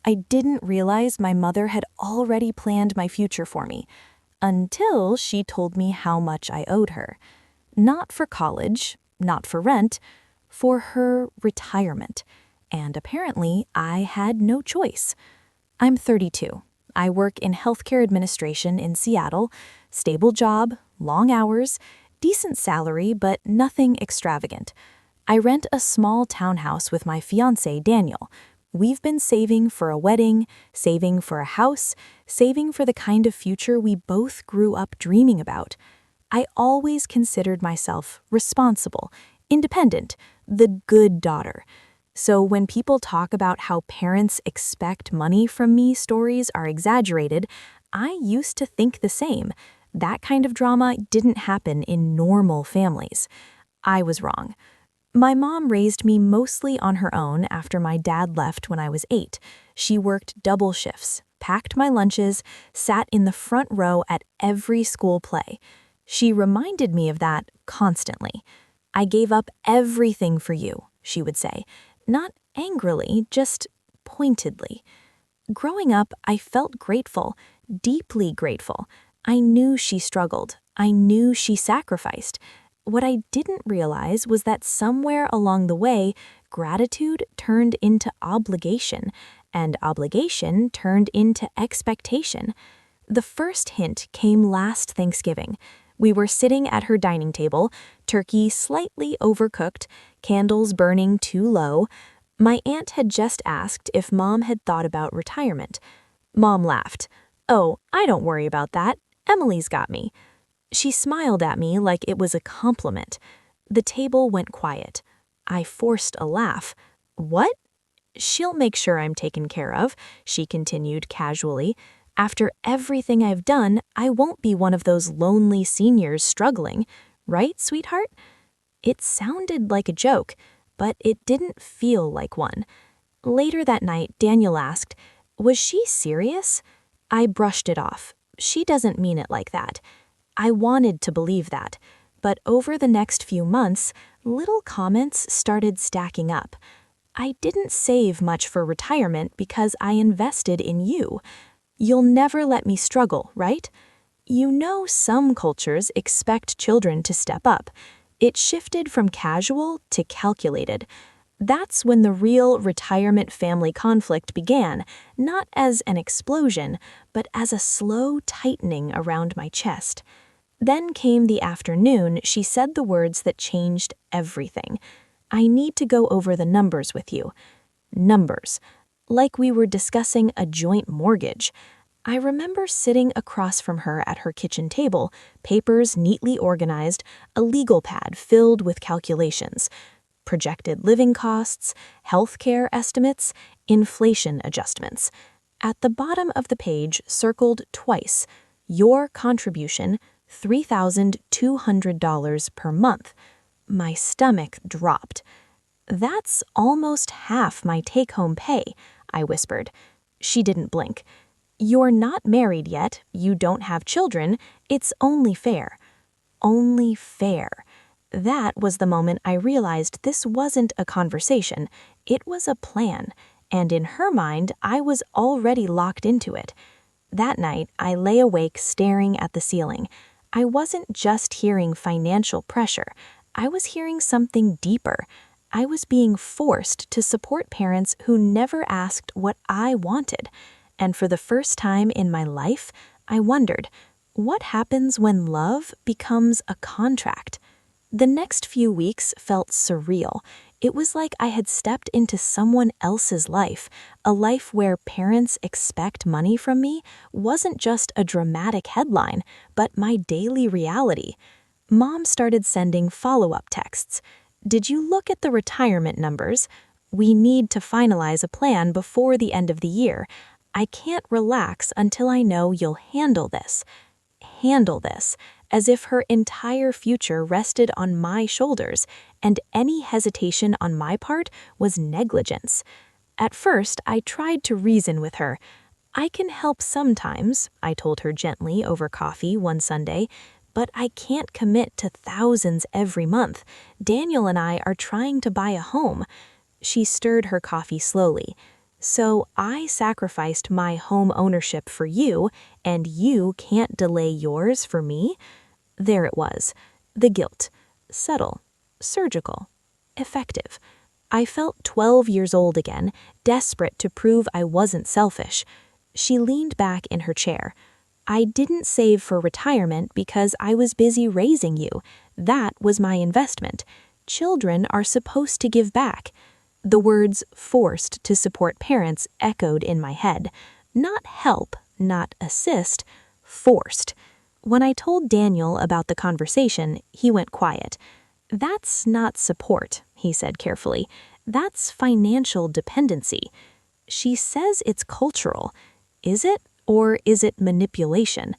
I didn't realize my mother had already planned my future for me, until she told me how much I owed her. Not for college, not for rent, for her retirement. And apparently, I had no choice. I'm 32. I work in healthcare administration in Seattle, stable job, long hours, decent salary, but nothing extravagant. I rent a small townhouse with my fiancé, Daniel. We've been saving for a wedding, saving for a house, saving for the kind of future we both grew up dreaming about. I always considered myself responsible, independent, the good daughter. So when people talk about how parents expect money from me, stories are exaggerated, I used to think the same. That kind of drama didn't happen in normal families. I was wrong. My mom raised me mostly on her own after my dad left when I was 8. She worked double shifts, packed my lunches, sat in the front row at every school play. She reminded me of that constantly. "I gave up everything for you," she would say, not angrily, just pointedly. Growing up, I felt grateful, deeply grateful. I knew she struggled. I knew she sacrificed. What I didn't realize was that somewhere along the way, gratitude turned into obligation, and obligation turned into expectation. The first hint came last Thanksgiving. We were sitting at her dining table, turkey slightly overcooked, candles burning too low. My aunt had just asked if Mom had thought about retirement. Mom laughed. "Oh, I don't worry about that. Emily's got me." She smiled at me like it was a compliment. The table went quiet. I forced a laugh. "What?" "She'll make sure I'm taken care of," she continued casually. "After everything I've done, I won't be one of those lonely seniors struggling. Right, sweetheart?" It sounded like a joke, but it didn't feel like one. Later that night, Daniel asked, "Was she serious?" I brushed it off. "She doesn't mean it like that." I wanted to believe that, but over the next few months, little comments started stacking up. "I didn't save much for retirement because I invested in you. You'll never let me struggle, right?" You know, some cultures expect children to step up. It shifted from casual to calculated. That's when the real retirement family conflict began, not as an explosion, but as a slow tightening around my chest. Then came the afternoon she said the words that changed everything. "I need to go over the numbers with you." Numbers. Like we were discussing a joint mortgage. I remember sitting across from her at her kitchen table, papers neatly organized, a legal pad filled with calculations. Projected living costs, healthcare estimates, inflation adjustments. At the bottom of the page, circled twice, "Your contribution, $3,200 per month." My stomach dropped. "That's almost half my take-home pay," I whispered. She didn't blink. "You're not married yet, you don't have children, it's only fair." Only fair. That was the moment I realized this wasn't a conversation, it was a plan, and in her mind, I was already locked into it. That night, I lay awake staring at the ceiling. I wasn't just hearing financial pressure, I was hearing something deeper. I was being forced to support parents who never asked what I wanted. And for the first time in my life, I wondered, what happens when love becomes a contract? The next few weeks felt surreal. It was like I had stepped into someone else's life, a life where parents expect money from me wasn't just a dramatic headline, but my daily reality. Mom started sending follow-up texts. "Did you look at the retirement numbers? We need to finalize a plan before the end of the year. I can't relax until I know you'll handle this." Handle this, as if her entire future rested on my shoulders, and any hesitation on my part was negligence. At first, I tried to reason with her. "I can help sometimes," I told her gently over coffee one Sunday, "but I can't commit to thousands every month. Daniel and I are trying to buy a home." She stirred her coffee slowly. So I sacrificed my home ownership for you, and you can't delay yours for me? There it was. The guilt. Subtle. Surgical. Effective. I felt 12 years old again, desperate to prove I wasn't selfish. She leaned back in her chair. I didn't save for retirement because I was busy raising you. That was my investment. Children are supposed to give back. The words forced to support parents echoed in my head. Not help, not assist, forced. When I told Daniel about the conversation, he went quiet. That's not support, he said carefully. That's financial dependency. She says it's cultural. Is it, or is it manipulation?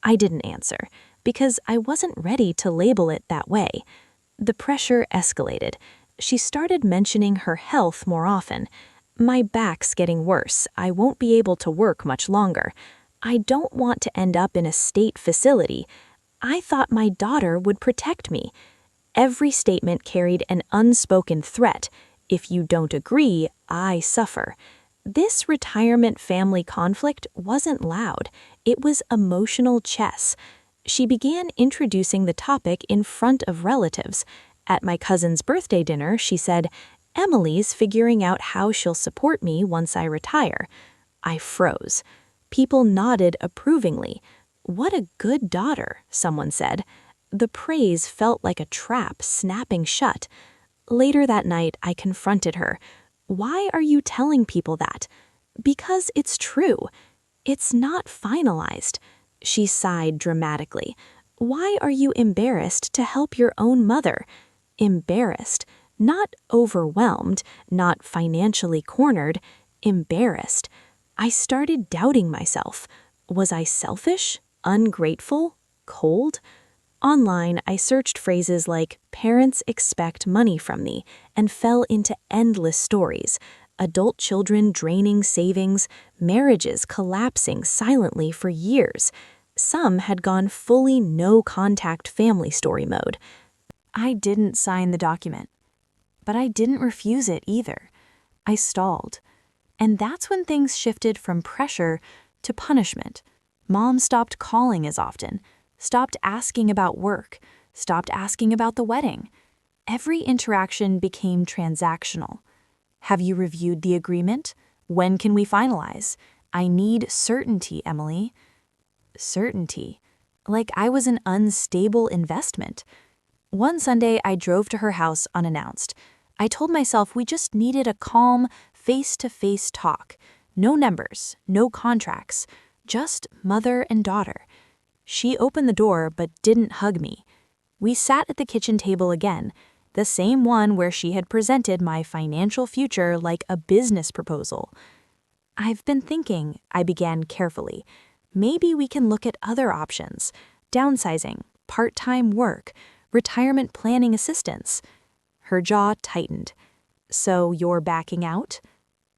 I didn't answer, because I wasn't ready to label it that way. The pressure escalated. She started mentioning her health more often. My back's getting worse. I won't be able to work much longer. I don't want to end up in a state facility. I thought my daughter would protect me. Every statement carried an unspoken threat. If you don't agree, I suffer. This retirement family conflict wasn't loud. It was emotional chess. She began introducing the topic in front of relatives. At my cousin's birthday dinner, she said, "Emily's figuring out how she'll support me once I retire." I froze. People nodded approvingly. "What a good daughter," someone said. The praise felt like a trap snapping shut. Later that night, I confronted her. "Why are you telling people that?" "Because it's true. It's not finalized." She sighed dramatically. "Why are you embarrassed to help your own mother?" Embarrassed. Not overwhelmed, not financially cornered. Embarrassed. I started doubting myself. Was I selfish? Ungrateful? Cold? Online, I searched phrases like "parents expect money from me" and fell into endless stories. Adult children draining savings, marriages collapsing silently for years. Some had gone fully no-contact family story mode. I didn't sign the document, but I didn't refuse it either. I stalled. And that's when things shifted from pressure to punishment. Mom stopped calling as often, stopped asking about work, stopped asking about the wedding. Every interaction became transactional. "Have you reviewed the agreement? When can we finalize? I need certainty, Emily." Certainty. Like I was an unstable investment. One Sunday, I drove to her house unannounced. I told myself we just needed a calm, face-to-face talk. No numbers, no contracts, just mother and daughter. She opened the door but didn't hug me. We sat at the kitchen table again, the same one where she had presented my financial future like a business proposal. "I've been thinking," I began carefully. "Maybe we can look at other options. Downsizing, part-time work, retirement planning assistance." Her jaw tightened. "So you're backing out?"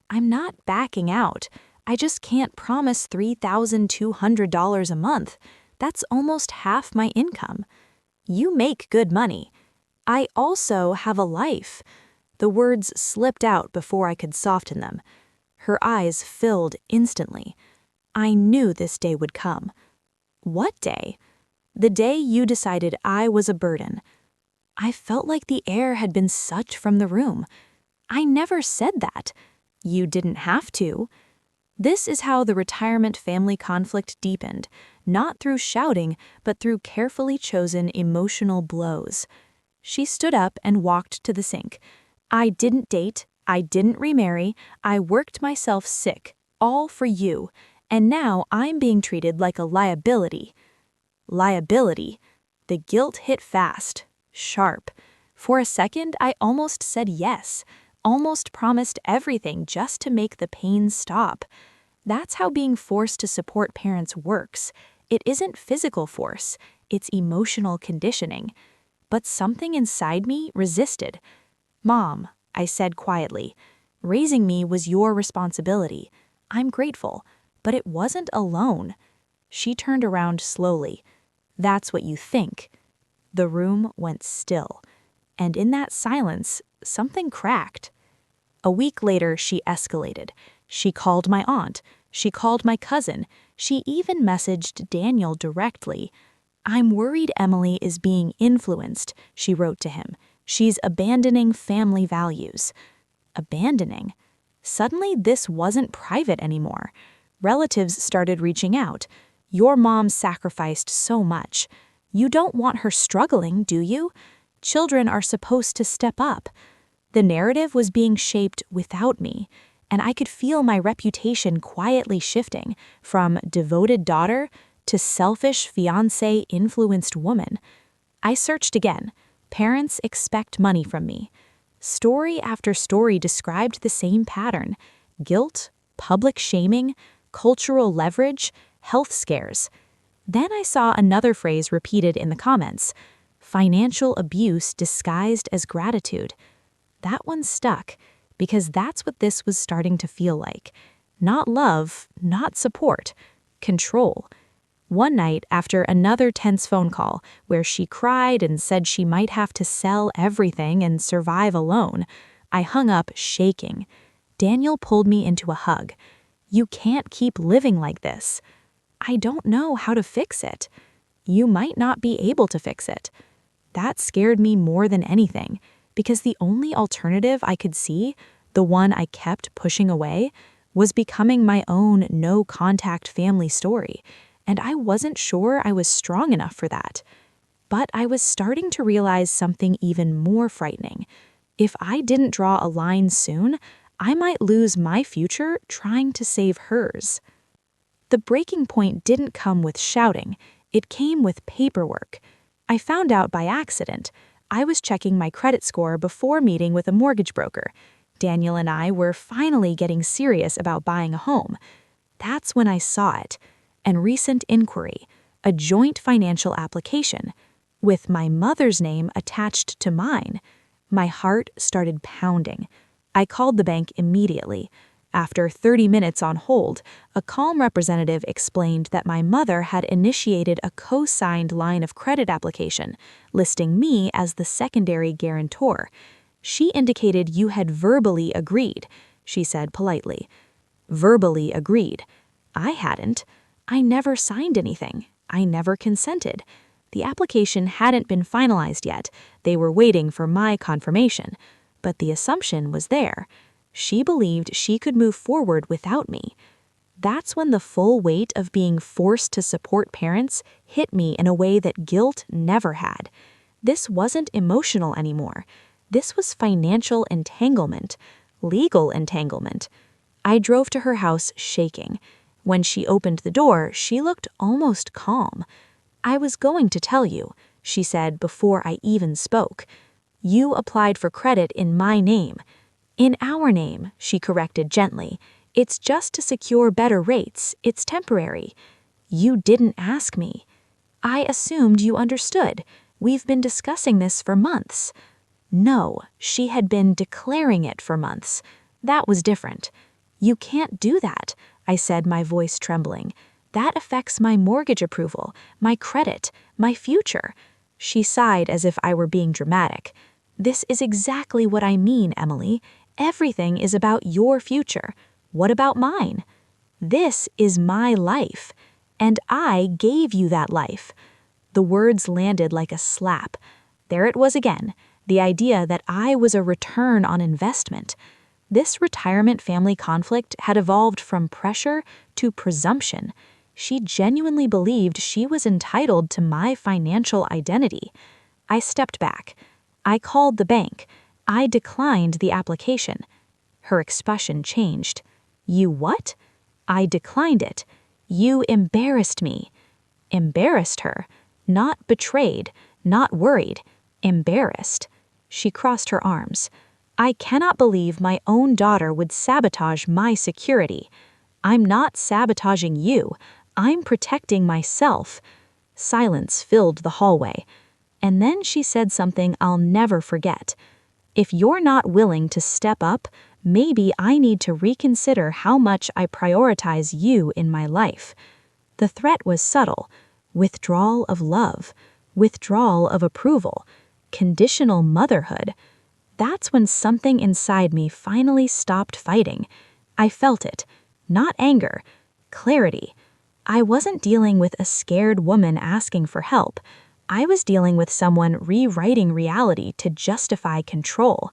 "I'm not backing out. I just can't promise $3,200 a month. That's almost half my income. You make good money. I also have a life." The words slipped out before I could soften them. Her eyes filled instantly. I knew this day would come. "What day?" "The day you decided I was a burden." I felt like the air had been sucked from the room. "I never said that." "You didn't have to." This is how the retirement family conflict deepened, not through shouting, but through carefully chosen emotional blows. She stood up and walked to the sink. "I didn't date. I didn't remarry. I worked myself sick, all for you. And now I'm being treated like a liability." Liability. The guilt hit fast, sharp. For a second, I almost said yes, almost promised everything just to make the pain stop. That's how being forced to support parents works. It isn't physical force, it's emotional conditioning. But something inside me resisted. "Mom," I said quietly, "raising me was your responsibility. I'm grateful, but it wasn't alone." She turned around slowly. "That's what you think." The room went still, and in that silence, something cracked. A week later, she escalated. She called my aunt. She called my cousin. She even messaged Daniel directly. "I'm worried Emily is being influenced," she wrote to him. "She's abandoning family values." Abandoning? Suddenly, this wasn't private anymore. Relatives started reaching out. "Your mom sacrificed so much. You don't want her struggling, do you? Children are supposed to step up." The narrative was being shaped without me, and I could feel my reputation quietly shifting from devoted daughter to selfish fiancé-influenced woman. I searched again. Parents expect money from me. Story after story described the same pattern: guilt, public shaming, cultural leverage, health scares. Then I saw another phrase repeated in the comments: financial abuse disguised as gratitude. That one stuck, because that's what this was starting to feel like. Not love, not support, control. One night, after another tense phone call where she cried and said she might have to sell everything and survive alone, I hung up shaking. Daniel pulled me into a hug. "You can't keep living like this." "I don't know how to fix it." "You might not be able to fix it." That scared me more than anything, because the only alternative I could see, the one I kept pushing away, was becoming my own no-contact family story, and I wasn't sure I was strong enough for that. But I was starting to realize something even more frightening. If I didn't draw a line soon, I might lose my future trying to save hers. The breaking point didn't come with shouting, it came with paperwork. I found out by accident. I was checking my credit score before meeting with a mortgage broker. Daniel and I were finally getting serious about buying a home. That's when I saw it. An recent inquiry, a joint financial application, with my mother's name attached to mine. My heart started pounding. I called the bank immediately. After 30 minutes on hold, a calm representative explained that my mother had initiated a co-signed line of credit application, listing me as the secondary guarantor. "She indicated you had verbally agreed," she said politely. Verbally agreed. I hadn't. I never signed anything. I never consented. The application hadn't been finalized yet. They were waiting for my confirmation. But the assumption was there. She believed she could move forward without me. That's when the full weight of being forced to support parents hit me in a way that guilt never had. This wasn't emotional anymore. This was financial entanglement, legal entanglement. I drove to her house shaking. When she opened the door, she looked almost calm. "I was going to tell you," she said before I even spoke. "You applied for credit in my name." "In our name," she corrected gently. "It's just to secure better rates. It's temporary." "You didn't ask me." "I assumed you understood. We've been discussing this for months." No, she had been declaring it for months. That was different. "You can't do that," I said, my voice trembling. "That affects my mortgage approval, my credit, my future." She sighed as if I were being dramatic. "This is exactly what I mean, Emily. Everything is about your future. What about mine? This is my life, and I gave you that life." The words landed like a slap. There it was again, the idea that I was a return on investment. This retirement-family conflict had evolved from pressure to presumption. She genuinely believed she was entitled to my financial identity. I stepped back. I called the bank. I declined the application. Her expression changed. "You what?" "I declined it. You embarrassed me." Embarrassed her. Not betrayed, not worried. Embarrassed. She crossed her arms. "I cannot believe my own daughter would sabotage my security. I'm not sabotaging you. I'm protecting myself." Silence filled the hallway. And then she said something I'll never forget. "If you're not willing to step up, maybe I need to reconsider how much I prioritize you in my life." The threat was subtle. Withdrawal of love. Withdrawal of approval. Conditional motherhood. That's when something inside me finally stopped fighting. I felt it. Not anger. Clarity. I wasn't dealing with a scared woman asking for help. I was dealing with someone rewriting reality to justify control.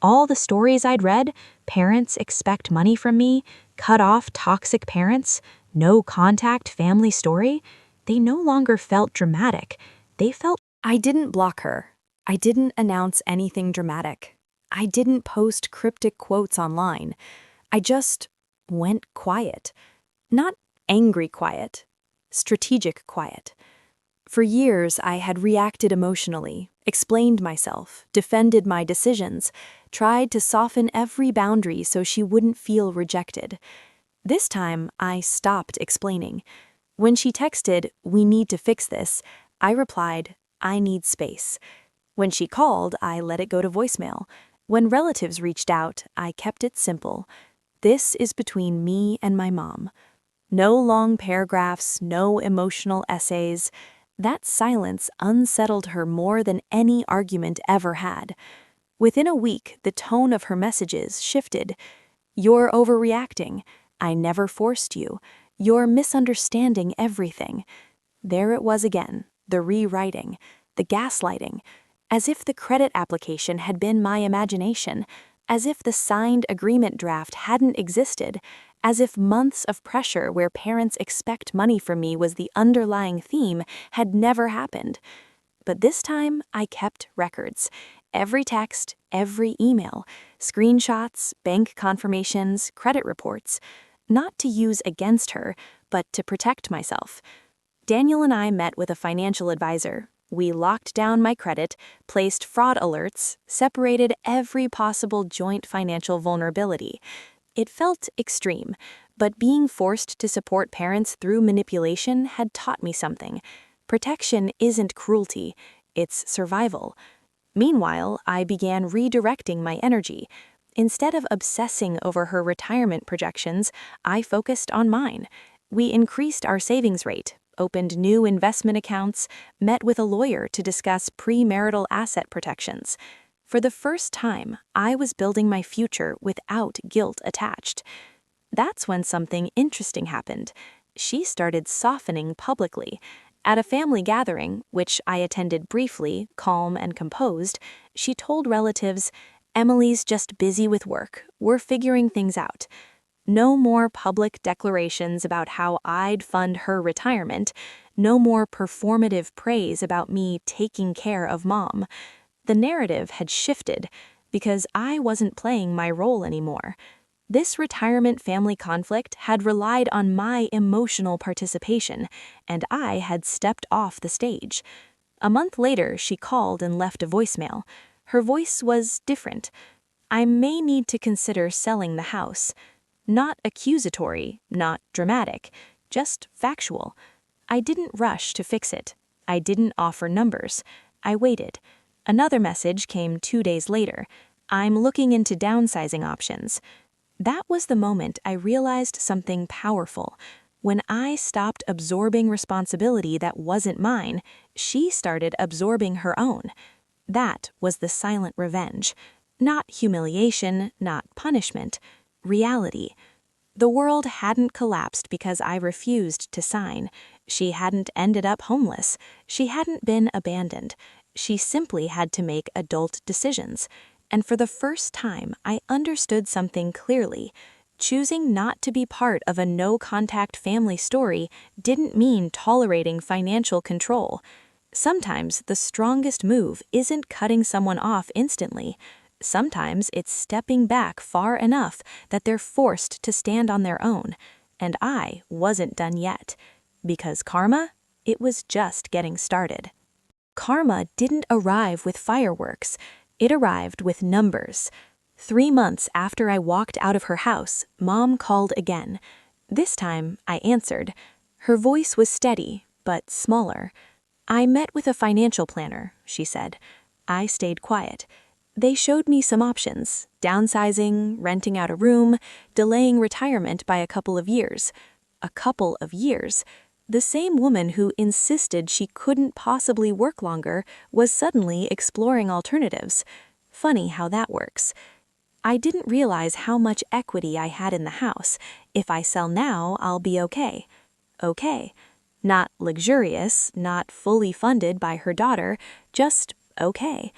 All the stories I'd read, parents expect money from me, cut off toxic parents, no contact family story, they no longer felt dramatic. They felt. I didn't block her. I didn't announce anything dramatic. I didn't post cryptic quotes online. I just went quiet. Not angry quiet, strategic quiet. For years, I had reacted emotionally, explained myself, defended my decisions, tried to soften every boundary so she wouldn't feel rejected. This time, I stopped explaining. When she texted, "We need to fix this," I replied, "I need space." When she called, I let it go to voicemail. When relatives reached out, I kept it simple. This is between me and my mom. No long paragraphs, no emotional essays. That silence unsettled her more than any argument ever had. Within a week, the tone of her messages shifted. "You're overreacting. I never forced you. You're misunderstanding everything." There it was again, the rewriting, the gaslighting, as if the credit application had been my imagination, as if the signed agreement draft hadn't existed, as if months of pressure where parents expect money from me was the underlying theme had never happened. But this time, I kept records. Every text, every email, screenshots, bank confirmations, credit reports. Not to use against her, but to protect myself. Daniel and I met with a financial advisor. We locked down my credit, placed fraud alerts, separated every possible joint financial vulnerability. It felt extreme, but being forced to support parents through manipulation had taught me something. Protection isn't cruelty, it's survival. Meanwhile, I began redirecting my energy. Instead of obsessing over her retirement projections, I focused on mine. We increased our savings rate, opened new investment accounts, met with a lawyer to discuss premarital asset protections. For the first time, I was building my future without guilt attached. That's when something interesting happened. She started softening publicly. At a family gathering, which I attended briefly, calm and composed, she told relatives, "Emily's just busy with work. We're figuring things out." No more public declarations about how I'd fund her retirement. No more performative praise about me taking care of mom. The narrative had shifted because I wasn't playing my role anymore. This retirement family conflict had relied on my emotional participation, and I had stepped off the stage. A month later, she called and left a voicemail. Her voice was different. "I may need to consider selling the house." Not accusatory, not dramatic, just factual. I didn't rush to fix it. I didn't offer numbers. I waited. Another message came 2 days later. "I'm looking into downsizing options." That was the moment I realized something powerful. When I stopped absorbing responsibility that wasn't mine, she started absorbing her own. That was the silent revenge. Not humiliation, not punishment. Reality. The world hadn't collapsed because I refused to sign. She hadn't ended up homeless. She hadn't been abandoned. She simply had to make adult decisions. And for the first time, I understood something clearly. Choosing not to be part of a no-contact family story didn't mean tolerating financial control. Sometimes the strongest move isn't cutting someone off instantly. Sometimes it's stepping back far enough that they're forced to stand on their own. And I wasn't done yet. Because karma, it was just getting started. Karma didn't arrive with fireworks. It arrived with numbers. 3 months after I walked out of her house, Mom called again. This time, I answered. Her voice was steady, but smaller. "I met with a financial planner," she said. I stayed quiet. They showed me some options: downsizing, renting out a room, delaying retirement by a couple of years. A couple of years. The same woman who insisted she couldn't possibly work longer was suddenly exploring alternatives. Funny how that works. I didn't realize how much equity I had in the house. If I sell now, I'll be okay. Okay. Not luxurious, not fully funded by her daughter, just okay.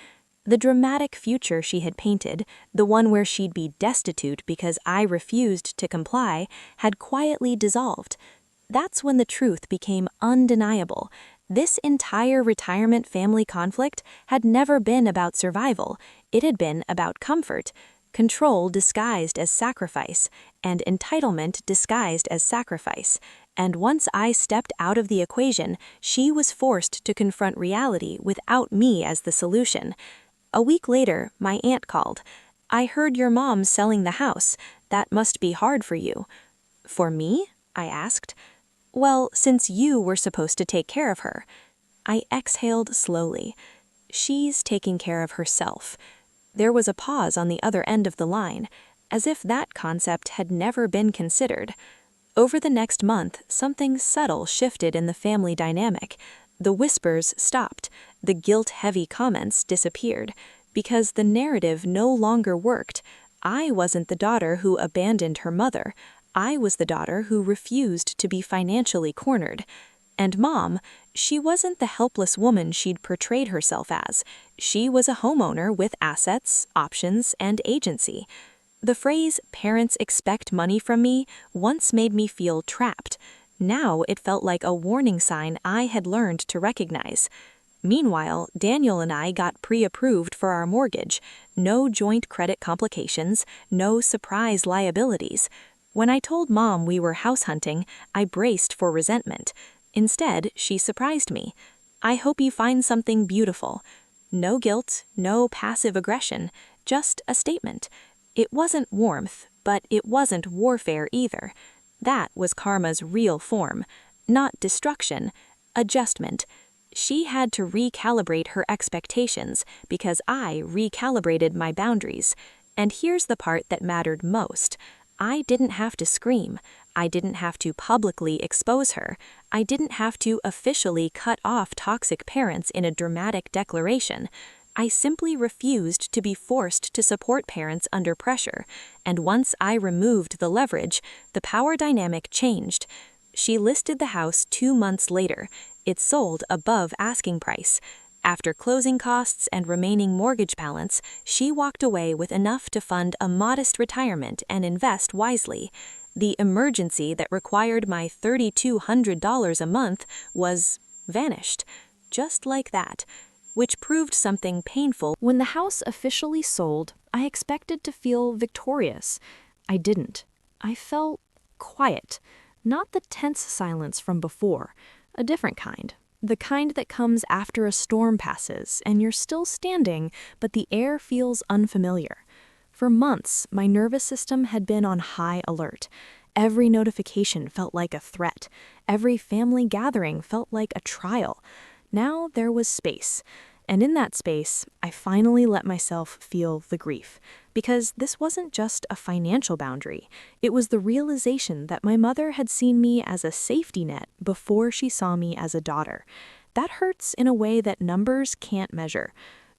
The dramatic future she had painted, the one where she'd be destitute because I refused to comply, had quietly dissolved. That's when the truth became undeniable. This entire retirement family conflict had never been about survival. It had been about comfort, control disguised as sacrifice, and entitlement disguised as sacrifice. And once I stepped out of the equation, she was forced to confront reality without me as the solution. A week later, my aunt called. "I heard your mom's selling the house. That must be hard for you." "For me?" I asked. "Well, since you were supposed to take care of her." I exhaled slowly. She's taking care of herself. There was a pause on the other end of the line, as if that concept had never been considered. Over the next month, something subtle shifted in the family dynamic. The whispers stopped, the guilt-heavy comments disappeared, because the narrative no longer worked. I wasn't the daughter who abandoned her mother. I was the daughter who refused to be financially cornered. And Mom, she wasn't the helpless woman she'd portrayed herself as. She was a homeowner with assets, options, and agency. The phrase, "parents expect money from me," once made me feel trapped. Now it felt like a warning sign I had learned to recognize. Meanwhile, Daniel and I got pre-approved for our mortgage. No joint credit complications, no surprise liabilities. When I told Mom we were house hunting, I braced for resentment. Instead, she surprised me. "I hope you find something beautiful." No guilt, no passive aggression, just a statement. It wasn't warmth, but it wasn't warfare either. That was karma's real form. Not destruction, adjustment. She had to recalibrate her expectations because I recalibrated my boundaries. And here's the part that mattered most. I didn't have to scream. I didn't have to publicly expose her. I didn't have to officially cut off toxic parents in a dramatic declaration. I simply refused to be forced to support parents under pressure, and once I removed the leverage, the power dynamic changed. She listed the house 2 months later. It sold above asking price. After closing costs and remaining mortgage balance, she walked away with enough to fund a modest retirement and invest wisely. The emergency that required my $3,200 a month was vanished, just like that. Which proved something painful. When the house officially sold, I expected to feel victorious. I didn't. I felt quiet. Not the tense silence from before, a different kind. The kind that comes after a storm passes and you're still standing, but the air feels unfamiliar. For months, my nervous system had been on high alert. Every notification felt like a threat. Every family gathering felt like a trial. Now there was space. And in that space, I finally let myself feel the grief. Because this wasn't just a financial boundary. It was the realization that my mother had seen me as a safety net before she saw me as a daughter. That hurts in a way that numbers can't measure.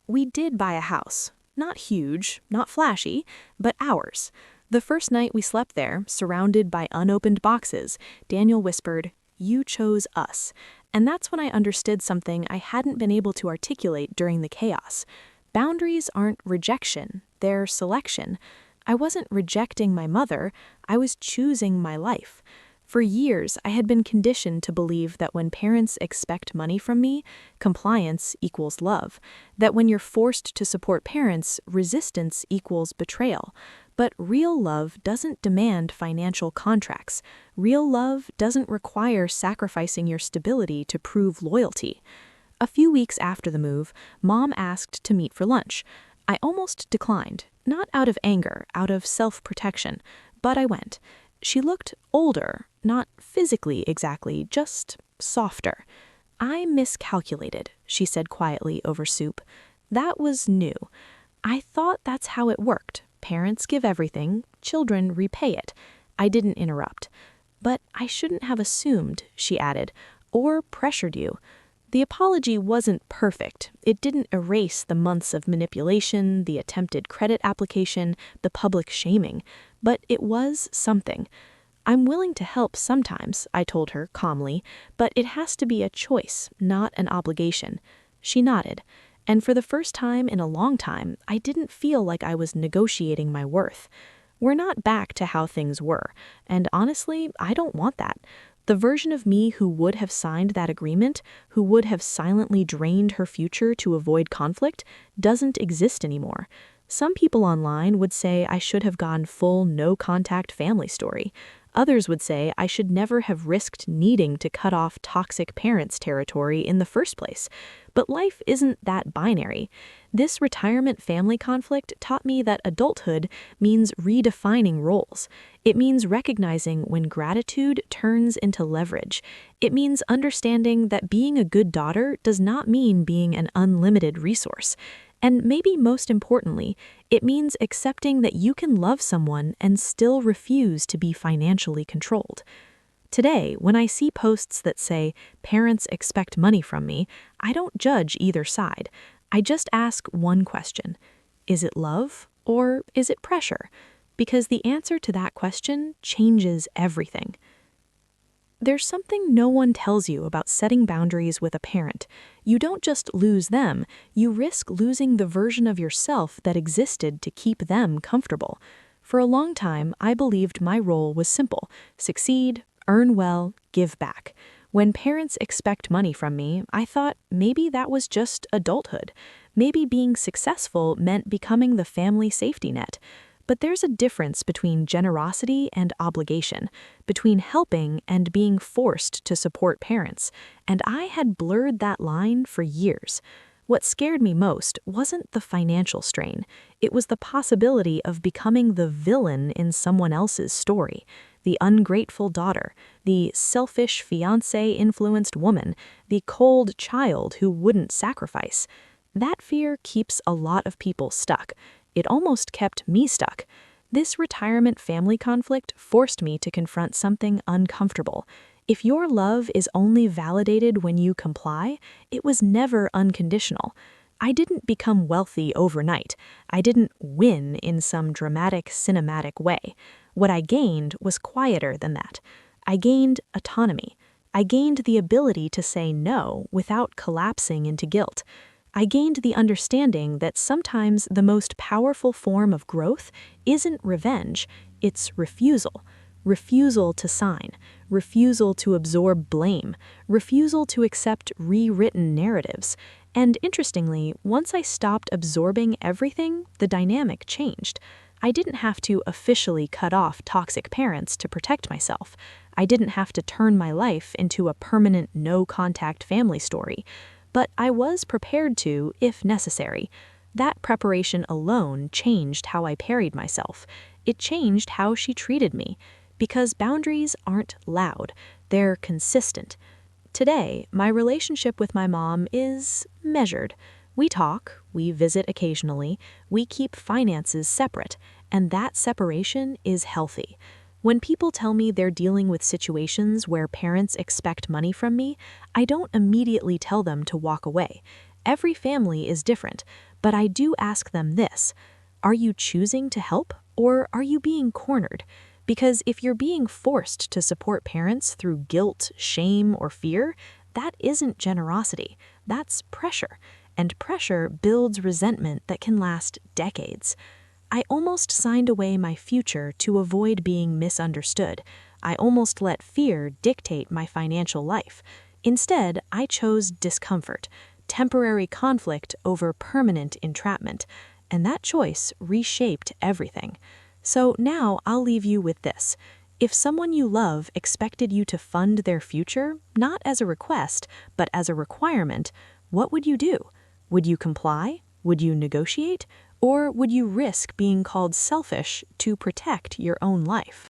We did buy a house. Not huge, not flashy, but ours. The first night we slept there, surrounded by unopened boxes, Daniel whispered, "You chose us." And that's when I understood something I hadn't been able to articulate during the chaos. Boundaries aren't rejection, they're selection. I wasn't rejecting my mother, I was choosing my life. For years, I had been conditioned to believe that when parents expect money from me, compliance equals love. That when you're forced to support parents, resistance equals betrayal. But real love doesn't demand financial contracts. Real love doesn't require sacrificing your stability to prove loyalty. A few weeks after the move, Mom asked to meet for lunch. I almost declined, not out of anger, out of self-protection, but I went. She looked older, not physically exactly, just softer. "I miscalculated," she said quietly over soup. That was new. I thought that's how it worked. Parents give everything, children repay it. I didn't interrupt. "But I shouldn't have assumed," she added, "or pressured you." The apology wasn't perfect. It didn't erase the months of manipulation, the attempted credit application, the public shaming, but it was something. I'm willing to help sometimes, I told her calmly, but it has to be a choice, not an obligation. She nodded, and for the first time in a long time, I didn't feel like I was negotiating my worth. We're not back to how things were, and honestly, I don't want that. The version of me who would have signed that agreement, who would have silently drained her future to avoid conflict, doesn't exist anymore. Some people online would say I should have gone full no-contact family story. Others would say I should never have risked needing to cut off toxic parents' territory in the first place. But life isn't that binary. This retirement family conflict taught me that adulthood means redefining roles. It means recognizing when gratitude turns into leverage. It means understanding that being a good daughter does not mean being an unlimited resource. And maybe most importantly, it means accepting that you can love someone and still refuse to be financially controlled. Today, when I see posts that say, "Parents expect money from me," I don't judge either side. I just ask one question: is it love or is it pressure? Because the answer to that question changes everything. There's something no one tells you about setting boundaries with a parent. You don't just lose them, you risk losing the version of yourself that existed to keep them comfortable. For a long time, I believed my role was simple: succeed, earn well, give back. When parents expect money from me, I thought maybe that was just adulthood. Maybe being successful meant becoming the family safety net. But there's a difference between generosity and obligation, between helping and being forced to support parents, and I had blurred that line for years. What scared me most wasn't the financial strain. It was the possibility of becoming the villain in someone else's story. The ungrateful daughter, the selfish fiancé-influenced woman, the cold child who wouldn't sacrifice. That fear keeps a lot of people stuck. It almost kept me stuck. This retirement family conflict forced me to confront something uncomfortable. If your love is only validated when you comply, it was never unconditional. I didn't become wealthy overnight. I didn't win in some dramatic, cinematic way. What I gained was quieter than that. I gained autonomy. I gained the ability to say no without collapsing into guilt. I gained the understanding that sometimes the most powerful form of growth isn't revenge, it's refusal. Refusal to sign, refusal to absorb blame, refusal to accept rewritten narratives. And interestingly, once I stopped absorbing everything, the dynamic changed. I didn't have to officially cut off toxic parents to protect myself. I didn't have to turn my life into a permanent no-contact family story. But I was prepared to, if necessary. That preparation alone changed how I parried myself. It changed how she treated me. Because boundaries aren't loud, they're consistent. Today, my relationship with my mom is measured. We talk, we visit occasionally, we keep finances separate, and that separation is healthy. When people tell me they're dealing with situations where parents expect money from me, I don't immediately tell them to walk away. Every family is different, but I do ask them this: are you choosing to help, or are you being cornered? Because if you're being forced to support parents through guilt, shame, or fear, that isn't generosity, that's pressure. And pressure builds resentment that can last decades. I almost signed away my future to avoid being misunderstood. I almost let fear dictate my financial life. Instead, I chose discomfort, temporary conflict over permanent entrapment, and that choice reshaped everything. So now I'll leave you with this. If someone you love expected you to fund their future, not as a request, but as a requirement, what would you do? Would you comply? Would you negotiate? Or would you risk being called selfish to protect your own life?